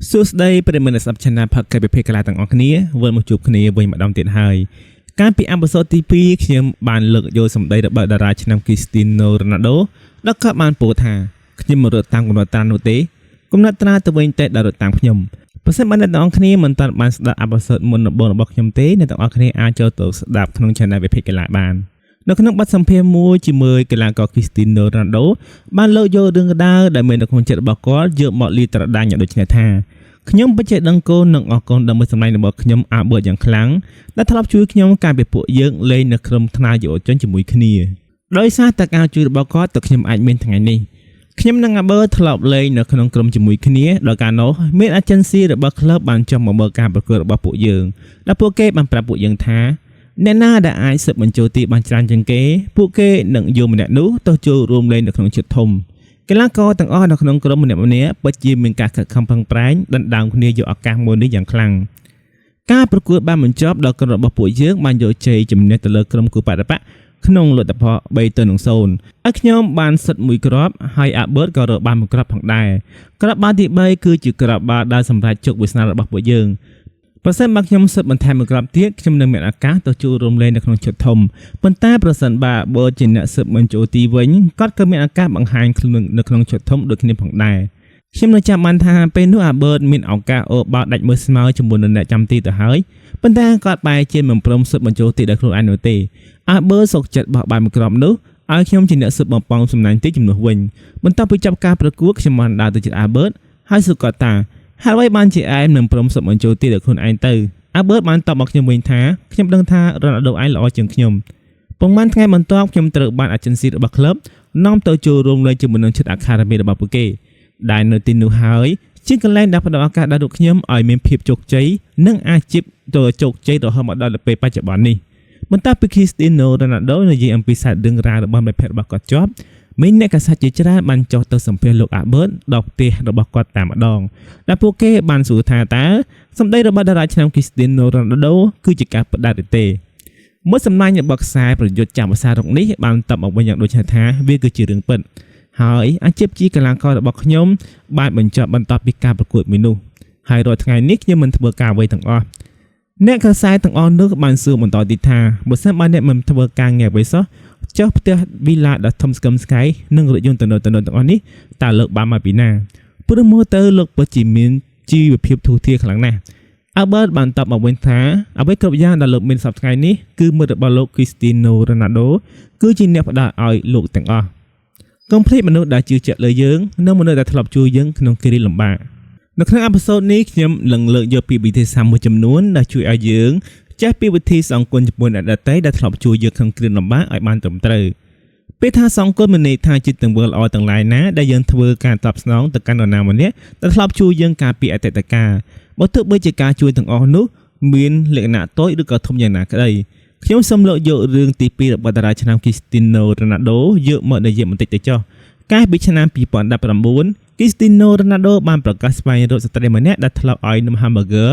សួស្តីប្រិយមិត្តស្ដាប់ Channel ផឹកកែបភេកឡាទាំងអស់គ្នាវិលមកជួបគ្នាវិញម្ដងទៀតហើយកាលពីអេពីសូតទី2ខ្ញុំបានលើកយកសម្ដីរបស់តារាឆ្នាំ Cristiano Ronaldo ដែលគាត់បានពោលថាខ្ញុំមិនរត់តាមកំណត់ត្រានោះទេកំណត់ត្រាទៅវិញតែដល់រត់តាមខ្ញុំប្រសិនបើអ្នកទាំងអស់គ្នាមិនទាន់បានស្ដាប់អេពីសូតមុនរបស់ខ្ញុំទេអ្នកទាំងអស់គ្នាអាចចូលទៅស្ដាប់ក្នុង Channel វិភេកឡាបាននៅក្នុងបទសម្ភាសន៍មួយជាមួយកីឡាករ Cristiano Ronaldo បានលើកយករឿងរ៉ាវដែលមាននៅក្នុងចិត្តរបស់គាត់យកមកលាតត្រដាងយ៉ាងដូចនេះថាខ្ញុំពិតជាដឹងគុណនិងអរគុណដល់មិត្តសម្លាញ់របស់ខ្ញុំអាបឺតយ៉ាងខ្លាំងដែលធ្លាប់ជួយខ្ញុំកាលពីពួកយើងលេងនៅក្រុមថ្នាក់យុវជនជាមួយគ្នាដោយសារតែការជួយរបស់គាត់ទើបខ្ញុំអាចមានថ្ងៃនេះខ្ញុំនិងអាបឺតធ្លាប់លេងនៅក្នុងក្រុមជាមួយគ្នាដោយការនោះមានអេเจนស៊ីរបស់ក្លឹបបានចុះមកមើលការប្រកួតរបស់ពួកយើងដែលពួកគេបានប្រាប់ពួកយើងថាអ្នកណាដែលអាចស៊ើបបញ្ចូលទីបានច្រើនជាងគេពួកគេនឹងយកម្នាក់នោះទៅចូលរួមលេងនៅក្នុងជិតធំកីឡាករទាំងអស់នៅក្នុងក្រុមម្នាក់ៗពិតជាមានការខិតខំប្រឹងប្រែងដណ្ដើមគ្នាយកឱកាសមួយនេះយ៉ាងខ្លាំងការប្រកួតបានបញ្ចប់ដល់ក្រុមរបស់ពួកយើងបានយកជ័យជំនះទៅលើក្រុមគូបាតបៈក្នុងលទ្ធផល3-0ហើយខ្ញុំបានសិតមួយគ្រាប់ហើយអាបឺតក៏រកបានមួយគ្រាប់ផងដែរគ្រាប់បាល់ទី3គឺជាគ្រាប់បាល់ដែលសម្រាប់ជោគវាសនារបស់ពួកយើងប្រសិនបើខ្ញុំសិតបន្ថែមមួយគ្រាប់ទៀតខ្ញុំនឹងមានឱកាសទៅចូលរួមលេងនៅក្នុងជិតធំប៉ុន្តែប្រសិនបើជាអ្នកសិតបញ្ចូលទីវិញគាត់ក៏មានឱកាសបង្ហាញខ្លួននៅក្នុងជិតធំដូចគ្នាផងដែរខ្ញុំនៅចាំបានថាពេលនោះអាបឺតមានឱកាសអូបាល់ដាច់មើលស្មៅជាមួយនឹងអ្នកចាំទីទៅហើយប៉ុន្តែគាត់បែរជាមិនព្រមសិតបញ្ចូលទីដោយខ្លួនឯងនោះទេអាបឺតសុកចិត្តបោះបាយមួយគ្រាប់នោះឲ្យខ្ញុំជាអ្នកសិតបំពងសំណាញ់ទីជំនួសវិញបន្ទាប់ពីចាប់ការប្រកួតខ្ញុំបានដើរទៅជិតអាបឺតហើយសួរគាត់ថាហើយបានជាឯងនឹងព្រមសិតបញ្ចូលទីដោយខ្លួនឯងទៅអាបឺតបានតបមកខ្ញុំវិញថាខ្ញុំដឹងថារ៉ូណាល់ដូឯងល្អជាងខ្ញុំប៉ុន្មានថ្ងៃបន្ទាប់ខ្ញុំត្រូវបានអេเจนស៊ីរបស់ក្លឹបនាំទៅចូលរួមលេងជាមួយនឹងជិតអាខាដាមីរបស់ពួកគេដែលនៅទីនោះហើយជាកន្លែងដែលផ្ដល់ឱកាសដល់ពួកខ្ញុំឲ្យមានភាពជោគជ័យនិងអាជីពទៅជោគជ័យរហូតមកដល់ពេលបច្ចុប្បន្ននេះបន្ទាប់ពី Cristiano Ronaldo និយាយអំពីសាច់រឿងរ៉ាវរបស់មិត្តភក្តិរបស់គាត់ចប់មានអ្នកកាសែតជាច្រើនបានចុះទៅសម្ភាសលោកអាបឺតដល់ផ្ទះរបស់គាត់តែម្ដងដែលពួកគេបានសួរថាតើសម្ដីរបស់តារាឆ្នាំ Cristiano Ronaldo គឺជាការផ្ដាច់ឬទេមួយសម្លាញ់របស់ខ្សែប្រយុទ្ធចាំភាសារុកនេះបានតបមកវិញយ៉ាងដូចថាវាគឺជារឿងពិតហើយអាជីពជាកីឡាកររបស់ខ្ញុំបានបញ្ចប់បន្ទាប់ពីការប្រកួតមួយនោះហើយរាល់ថ្ងៃនេះខ្ញុំមិនធ្វើការអ្វីទាំងអស់អ្នកកាសែតទាំងអស់នោះបានសួរបន្តទៀតថាបើសិនបើអ្នកមិនធ្វើការងារអ្វីសោះចុះផ្ទះវីឡាដ៏ធំស្កឹមស្កៃនិងរថយន្តទំនើបទាំងអស់នេះតើលោកបានមកពីណាព្រោះមើលទៅលោកពិតជាមានជីវភាពធូរធារខ្លាំងណាស់អាបឺតបានតបមកវិញថាអ្វីគ្រប់យ៉ាងដែលលោកមានសប្តាហ៍ថ្ងៃនេះគឺមិត្តរបស់លោក Cristiano Ronaldo គឺជាអ្នកផ្ដល់ឲ្យលោកទាំងអស់កុំភ្លេចមនុស្សដែលជឿជាក់លើយើងនិងមនុស្សដែលធ្លាប់ជួយយើងក្នុងគ្រាលំបាកនៅក្នុងអេពីសូតនេះខ្ញុំនឹងលើកយកពីវិធីសាស្ត្រមួយចំនួនដែលជួយឲ្យយើងចេះពីវិធីសងគុណចំពោះអ្នកដទៃដែលធ្លាប់ជួយយើងក្នុងគ្រាលំបាកឲ្យបានត្រឹមត្រូវពេលថាសងគុណមានន័យថាជាទង្វើល្អទាំងឡាយណាដែលយើងធ្វើការតបស្នងទៅកាន់នរណាម្នាក់ដែលធ្លាប់ជួយយើងកាលពីអតីតកាលបើទោះបីជាការជួយទាំងអស់នោះមានលក្ខណៈតូចឬក៏ធំយ៉ាងណាក្តីខ្ញុំសូមលើកយករឿងទី2របស់តារាឆ្នាំ Cristiano Ronaldo យកមកនិយាយបន្តិចទៅចុះកាលពីឆ្នាំ2019 Cristiano Ronaldo បានប្រកាសស្វែងរកស្ត្រីម្នាក់ដែលធ្លាប់ឲ្យនំ hamburger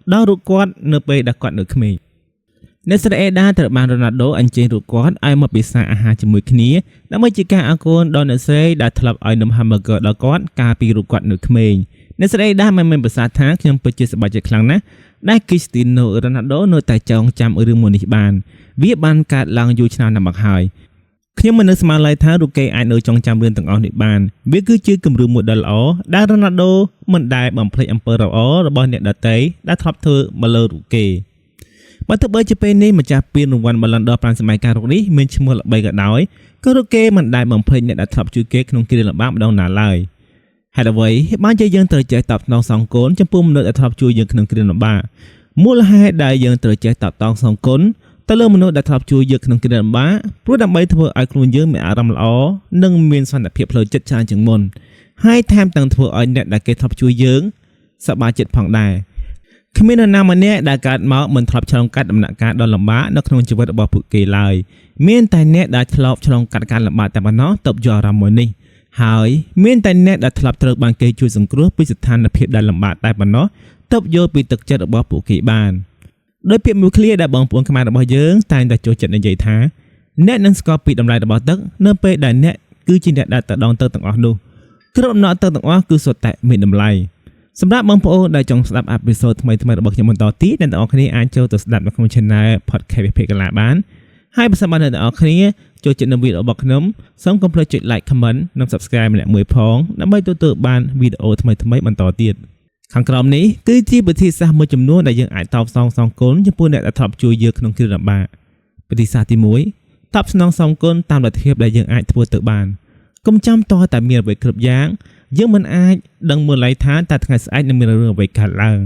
ដល់រូបគាត់នៅពេលដែលគាត់នៅក្មេងអ្នកស្រីអេដាត្រូវបាន Ronaldo អញ្ជើញរូបគាត់ឲ្យមកពិសារអាហារជាមួយគ្នាដើម្បីជាការអរគុណដល់អ្នកស្រីដែលធ្លាប់ឲ្យនំ hamburger ដល់គាត់កាលពីរូបគាត់នៅក្មេងអ្នកស្រីអេដាមិនប្រសាទថាខ្ញុំពិតជាសប្បាយចិត្តខ្លាំងណាស់ដែល Cristiano Ronaldo នៅតែចងចាំរឿងមួយនេះបានវាបានកើតឡើងយូរឆ្នាំណាស់មកហើយខ្ញុំមិននឹកស្មានឡើយថារូបគេអាចនៅចងចាំរឿងទាំងអស់នេះបានវាគឺជាគំរូមួយដ៏ល្អដែល Ronaldo មិនដែលបំភ្លេចអំពើល្អរបស់អ្នកដទៃដែលធ្លាប់ធ្វើមកលើរូបគេបើទោះបីជាពេលនេះម្ចាស់ពានរង្វាន់បាល់ឡុនដ5សម័យកាលរូបនេះមានឈ្មោះល្បីក៏ដោយក៏រូបគេមិនដែលបំភ្លេចអ្នកដែលធ្លាប់ជួយគេក្នុងគ្រាលំបាកម្ដងណាឡើយហេតុអ្វីបានជាយើងត្រូវចេះតបស្នងសងគុណចំពោះមនុស្សដែលធ្លាប់ជួយយើងក្នុងគ្រាលំបាកមូលហេតុដែលយើងត្រូវចេះតបសងគុណទៅលើមនុស្សដែលធ្លាប់ជួយយើងក្នុងគ្រាលំបាកព្រោះដើម្បីធ្វើឲ្យខ្លួនយើងមានអារម្មណ៍ល្អនិងមានសន្តិភាពផ្លូវចិត្តច្រើនជាងមុនហើយថែមទាំងធ្វើឲ្យអ្នកដែលគេធ្លាប់ជួយយើងសប្បាយចិត្តផងដែរគ្មាននរណាម្នាក់ដែលកើតមកមិនធ្លាប់ឆ្លងកាត់ដំណាក់កាលដ៏លំបាកនៅក្នុងជីវិតរបស់ពួកគេឡើយមានតែអ្នកដែលធ្លាប់ឆ្លងកាត់ការលំបាកតែប៉ុណ្ណោះទើបយកអារម្មណ៍មួយនេះហើយមានតែអ្នកដែលធ្លាប់ត្រូវបានគេជួយសង្គ្រោះពីស្ថានភាពដែលលំបាកតែប៉ុណ្ណោះទើបយកពីទឹកចិត្តរបស់ពួកគេបានដោយពាក្យមួយឃ្លាដែលបងប្អូនខ្មែររបស់យើងតែងតែចូលចិត្តនិយាយថាអ្នកនឹងស្គាល់ពីតម្លៃរបស់ទឹកនៅពេលដែលអ្នកគឺជាអ្នកដែលទៅដងទឹកទាំងអស់នោះគ្រប់ដំណក់ទឹកទាំងអស់គឺសុទ្ធតែមានតម្លៃ សម្រាប់បងប្អូនដែលចង់ស្ដាប់អេពីសូតថ្មីៗរបស់ខ្ញុំបន្តទៀតអ្នកទាំងអស់គ្នាអាចចូលទៅស្ដាប់នៅក្នុង Channel Podcast វិភាគកន្លះបានហើយបើសិនបានអ្នកទាំងអស់គ្នាចូលចិត្តនៅវីដេអូរបស់ខ្ញុំសូមកុំភ្លេចចុច Like Comment និង Subscribe ម្នាក់មួយផងដើម្បីទទួលបានវីដេអូថ្មីៗបន្តទៀតខាងក្រោមនេះគឺជាវិធីសាស្ត្រមួយចំនួនដែលយើងអាចតបសងគុណចំពោះអ្នកដែលធ្លាប់ជួយយើងក្នុងគ្រាលំបាកវិធីសាស្ត្រទី1តបស្នងសងគុណតាមលទ្ធភាពដែលយើងអាចធ្វើទៅបានកុំចាំតតែមានអ្វីគ្រប់យ៉ាងយើងមិនអាចដឹងមុនឡើយថាតើថ្ងៃស្អែកនឹងមានរឿងអ្វីកើតឡើង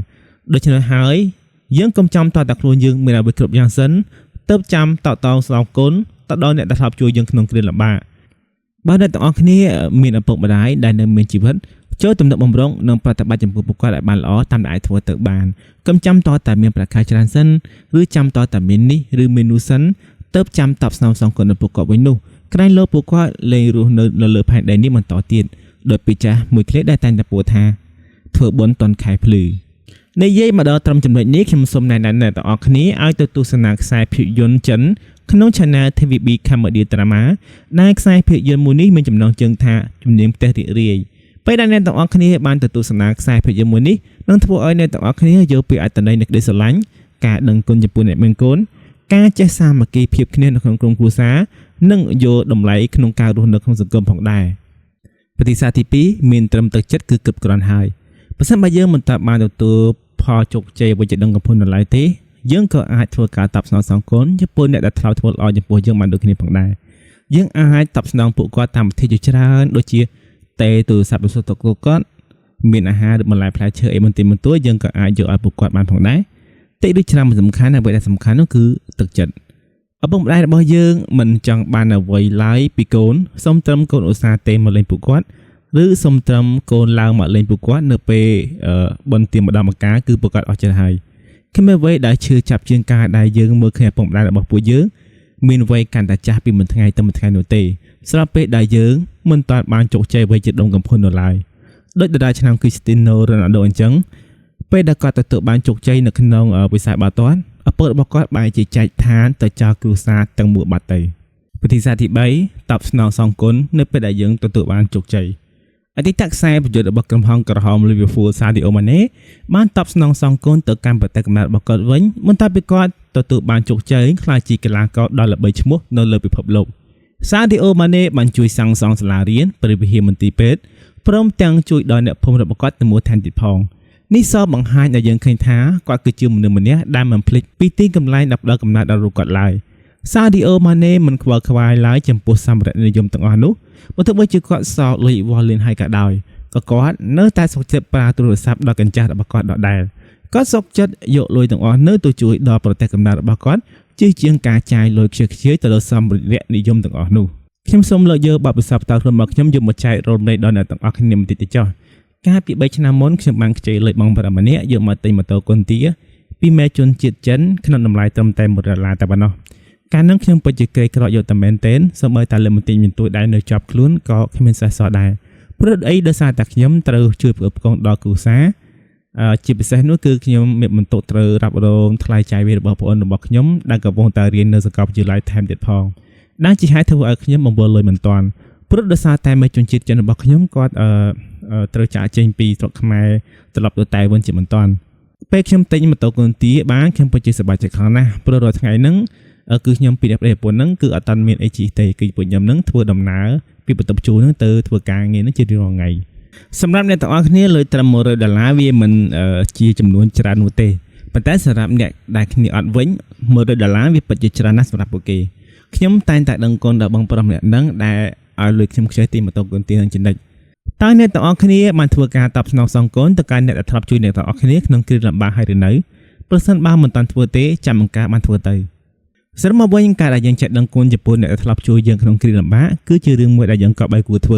ដូច្នេះហើយយើងកុំចាំតតែខ្លួនយើងមានអ្វីគ្រប់យ៉ាងសិនទើបចាំតសងគុណទៅដល់អ្នកដែលធ្លាប់ជួយយើងក្នុងគ្រាលំបាកបើអ្នកទាំងអស់គ្នាមានឪពុកម្ដាយដែលនៅមានជីវិតចូលទំនាក់បំរុងនិងប្រតិបត្តិចំពោះពួកគាត់ឲ្យបានល្អតាមដែលអាចធ្វើទៅបានកុំចាំតតែមានប្រាក់ខែច្រើនសិនឬចាំតតែមាននេះឬមាននោះសិនទើបចាំតបស្នងសងគុណដល់ពួកគាត់វិញនោះក្រែងលោពួកគាត់លែងរស់នៅលើផែនដីនេះបន្តទៀតដោយពីចាស់មួយឃ្លាដែលតែងតែពោលថាធ្វើបុណ្យតន់ខែភ្លឺនិយាយមកដល់ត្រឹមចំណុចនេះខ្ញុំសូមណែនាំអ្នកទាំងអស់គ្នាឲ្យទៅទស្សនាខ្សែភាពយន្តចិនក្នុង Channel TVB Comedy Drama ដែលខ្សែភាពយន្តមួយនេះមានចំណងជើងថាជំនាញផ្ទះរីករាយពេលដែលអ្នកទាំងអស់គ្នាបានទៅទស្សនាខ្សែភាពយន្តមួយនេះនឹងធ្វើឲ្យអ្នកទាំងអស់គ្នាយល់ពីអត្ថន័យនៃក្តីស្រឡាញ់ការដឹងគុណចំពោះអ្នកមានកូនការចេះសាមគ្គីភាពគ្នានៅក្នុងក្រុមគ្រួសារនិងយល់តម្លៃក្នុងការរស់នៅក្នុងសង្គមផងដែរវិធីសាស្ត្រទី2មានត្រឹមទឹកចិត្តគឺគ្រប់គ្រាន់ហើយបើសិនបើយើងមិនបានទទួលផលជោគជ័យអ្វីជាដឹងកំភុននៅឡើយទេយើងក៏អាចធ្វើការតបស្នងសងគុណចំពោះអ្នកដែលធ្លាប់ធ្វើល្អចំពោះយើងបានដូចគ្នាផងដែរយើងអាចតបស្នងពួកគាត់តាមវិធីជាច្រើនដូចជាតែទូរស័ព្ទទៅទៅគាត់មានអាហារឬបន្លែផ្លែឈើអីបន្តិចបន្តួចយើងក៏អាចយកឲ្យពួកគាត់បានផងដែរតិចឬច្រើនមិនសំខាន់អ្វីដែលសំខាន់នោះគឺទឹកចិត្តឪពុកម្ដាយរបស់យើងមិនចង់បានអ្វីឡើយពីកូនសូមត្រឹមកូនឧស្សាហ៍ទេមកលេងពួកគាត់ឬសូមត្រឹមកូនឡើងមកលេងពួកគាត់នៅពេលបុណ្យទានម្ដងម្កាលគឺពួកគាត់អស់ចិត្តហើយគ្មានអ្វីដែលឈឺចាប់ជាងការដែលយើងមើលឃើញឪពុកម្ដាយរបស់ពួកយើងមានវ័យកាន់តែចាស់ពីមួយថ្ងៃទៅមួយថ្ងៃនោះទេស្រាប់ពេលដែលយើងមិនទាន់បានជោគជ័យអ្វីជាដុំកំភួននៅឡើយដូចតារាឆ្នាំ Cristiano Ronaldo អញ្ចឹងពេលដែលគាត់ទទួលបានជោគជ័យនៅក្នុងវិស័យបាល់ទាត់ឪពុករបស់គាត់បែរជាចែកឋានទៅចោលគ្រួសារទាំងមួយបាត់ទៅវិធីសាស្ត្រទី3តបស្នងសងគុណនៅពេលដែលយើងទទួលបានជោគជ័យអតីតខ្សែប្រយុទ្ធរបស់ក្រុមហ៊ុនក្រហម Liverpool Sadio Mane បានតបស្នងសងគុណទៅកាន់ប្រទេសកំណើតរបស់គាត់វិញបន្ទាប់ពីគាត់ទទួលបានជោគជ័យក្លាយជាកីឡាករដ៏ល្បីឈ្មោះនៅលើពិភពលោក Sadio Mane បានជួយសាងសង់សាលារៀនព្រះវិហារមន្ទីរពេទ្យព្រមទាំងជួយដល់អ្នកភូមិរបស់គាត់ទៅមួយថែមទៀតផងនេះសបង្ហាញឲ្យយើងឃើញថាគាត់គឺជាមនុស្សម្នាក់ដែលមិនភ្លេចពីទីកន្លែងដល់ផ្ដល់កំណើតដល់រូបគាត់ឡើយ Sadio Mane មិនខ្វល់ខ្វាយឡើយចំពោះសម្ភារៈនិយមទាំងអស់នោះបើទោះបីជាគាត់សោកលុយវល់លៀនហើយក៏ដោយក៏គាត់នៅតែសុខចិត្តប្រើទូរស័ព្ទដល់កញ្ចាស់របស់គាត់ដដែលគាត់សុខចិត្តយកលុយទាំងអស់នៅទៅជួយដល់ប្រទេសកំណើតរបស់គាត់ជាងការចាយលុយខ្ជិលខ្ជាយទៅលើសម្ភារៈនិយមទាំងអស់នោះខ្ញុំសូមលើកយកបទពិសោធន៍ផ្ទាល់ខ្លួនរបស់ខ្ញុំយកមកចែករំលែកដល់អ្នកទាំងអស់គ្នាបន្តិចទៅចុះកាលពី3ឆ្នាំមុនខ្ញុំបានខ្ចីលុយបងប្អូនម្នាក់យកមកទិញម៉ូតូកុនទាពីមេជនជាតិចិនក្នុងតម្លៃត្រឹមតែ$1តែប៉ុណ្ណោះកាលនោះខ្ញុំពិតជាក្រីក្រយកតែមែនទែនសូម្បីតែលើបន្តិចបន្តួចដែលនៅជាប់ខ្លួនក៏គ្មានសេះសល់ដែរព្រោះអីដោយសារតែខ្ញុំត្រូវជួយផ្គត់ផ្គង់ដល់គ្រួសារជាពិសេសនោះគឺខ្ញុំមានបន្ទុកត្រូវរ៉ាប់រងថ្លៃចាយវាយរបស់ប្អូនរបស់ខ្ញុំដែលកំពុងតែរៀននៅសាកលវិទ្យាល័យថែមទៀតផងដែលជាហេតុធ្វើឲ្យខ្ញុំបង្វិលលុយមិនទាន់ព្រោះដោយសារតែមេជនជាតិចិនរបស់ខ្ញុំគាត់ត្រូវចាក់ចេញពីស្រុកខ្មែរត្រឡប់ទៅតែវិញជាមិនទាន់ពេលខ្ញុំទិញម៉ូតូកុនទាបានខ្ញុំពិតជាសប្បាយចិត្តខ្លាំងណាស់ព្រោះរាល់ថ្ងៃហ្នឹងគឺខ្ញុំពីអ្នកប្រទេសជប៉ុនហ្នឹងគឺអត់តាន់មានអីជិះទេគឺពួកខ្ញុំហ្នឹងធ្វើដំណើរពីបន្ទប់ជួលហ្នឹងទៅធ្វើការងារហ្នឹងជារៀងរាល់ថ្ងៃសម្រាប់អ្នកទាំងអស់គ្នាលុយត្រឹម$100វាមិនជាចំនួនច្រើននោះទេប៉ុន្តែសម្រាប់អ្នកដែលគ្នាអត់វិញ$100វាពិតជាច្រើនណាស់សម្រាប់ពួកគេខ្ញុំតែងតែដឹងគុណដល់បងប្រុសម្នាក់ហ្នឹងដែលឲ្យលុយខ្ញុំខ្ចីទីម៉ូតូកុនទានឹងចំណិចតើអ្នកទាំងអស់គ្នាបានធ្វើការតបស្នងសងគុណទៅកាន់អ្នកដែលធ្លាប់ជួយអ្នកទាំងអស់គ្នាក្នុងគ្រាលំបាកហើយឬនៅប្រសិនបើមិនតាន់ធ្វើទេចាំបង្ការបានធ្វើទៅសរុបមកវិញការដែលយើងចេះដឹងគុណចំពោះអ្នកដែលធ្លាប់ជួយយើងក្នុងគ្រាលំបាកគឺជារឿងមួយដែលយើងក៏បីគួរធ្វ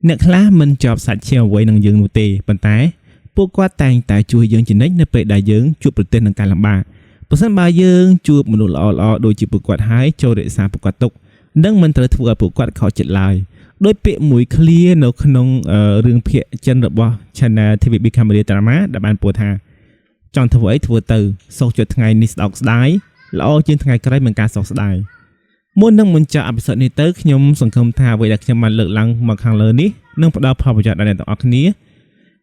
ើអ្នកខ្លះមិនជាប់សាច់ឈាមអ្វីនឹងយើងនោះទេប៉ុន្តែពួកគាត់តែងតែជួយយើងជានិច្ចនៅពេលដែលយើងជួបប្រទះនឹងការលំបាកប្រសិនបើយើងជួបមនុស្សល្អៗដូចជាពួកគាត់ហើយចូលរក្សាពួកគាត់ទុកនឹងមិនត្រូវធ្វើឲ្យពួកគាត់ខកចិត្តឡើយដោយពាក្យមួយឃ្លានៅក្នុងរឿងភាគចិនរបស់ Channel TVB Comedy Drama ដែលបានពោលថាចង់ធ្វើអីធ្វើទៅសុខចិត្តថ្ងៃនេះស្ដោកស្ដាយល្អជាងថ្ងៃក្រោយមិនការសោកស្ដាយមុននឹងបញ្ចប់អេពីសូតនេះទៅខ្ញុំសង្ឃឹមថាអ្វីដែលខ្ញុំបានលើកឡើងមកខាងលើនេះនឹងផ្ដល់ផលប្រយោជន៍ដល់អ្នកទាំងអស់គ្នា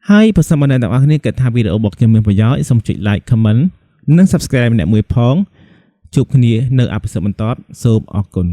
ហើយប្រសិនបើអ្នកទាំងអស់គ្នាគិតថាវីដេអូរបស់ខ្ញុំមានប្រយោជន៍សូមចុច like comment និង subscribe អ្នកមួយផងជួបគ្នានៅអេពីសូតបន្តសូមអរគុណ